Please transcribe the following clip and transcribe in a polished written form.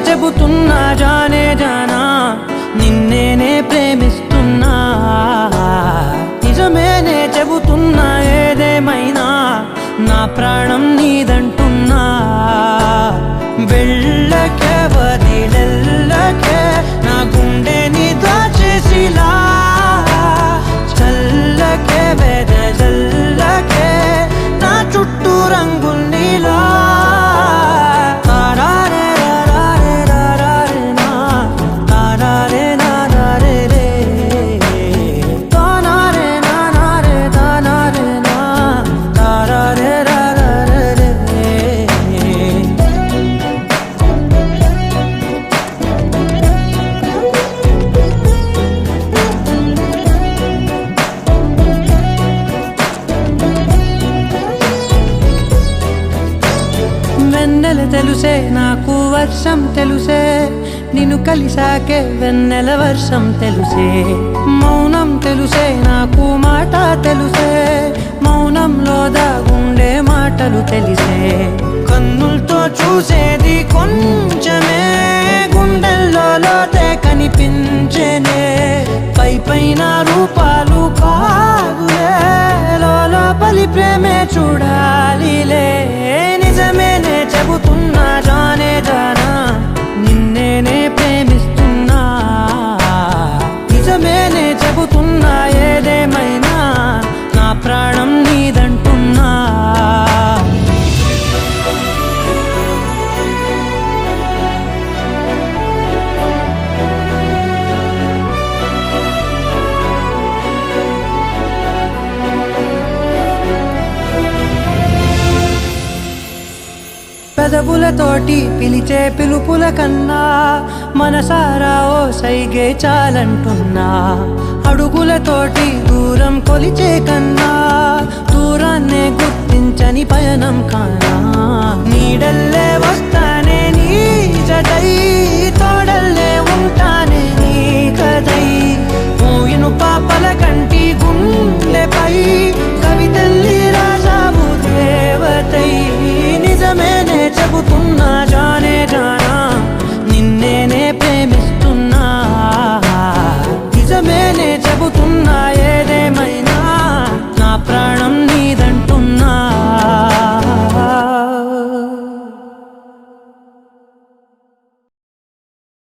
చెబుతున్నా జానే జానా నిన్నేనే ప్రేమిస్తున్నా నిజమేనే చెబుతున్నా ఏదేమైనా నా ప్రాణం నీదంటున్నా వెళ్ళకే వదిలెళ్ళకే నా గుండెని దాచేసిలా చల్లకే వెదజల్లకే నా చుట్టూ రంగుల్నిలా వెన్నెల తెలుసే నాకు వర్షం తెలుసే నిన్ను కలిసాకే వెన్నెల వర్షం తెలుసే మౌనం తెలుసే నాకు మాట తెలుసే మౌనంలో దాగుండే మాటలు తెలిసే కన్నులతో చూసేది కొంచెమే గుండెల్లో లోతే కనిపించేనే పై పైన రూపాలు కాదులే లోపలి ప్రేమే చూడాలిలే నిజమేనే చెబుతున్నా జానే జానా నిన్నేనే ప్రేమిస్తున్నా నిజమేనే చెబుతున్నా ఏదేమైనా నా ప్రాణం నీదంటున్నా పెదవులతోటి పిలిచే పిలుపుల కన్నా మనసారా ఓ సైగే చాలంటున్నా అడుగులతోటి దూరం కొలిచే కన్నా దూరాన్నే గుర్తించని పయనం కానా నీడల్లే వస్తానే నీ జటై తోడల్లే ఉంటానే నీ కదై మూయిను పాపల కంటి గుండెపై కవితల్లి రాజావు దేవతై నిజమేనే చెబుతున్నా జానే జానా నిన్నేనే ప్రేమిస్తున్నా నిజమేనే చెబుతున్నా ఏదేమైనా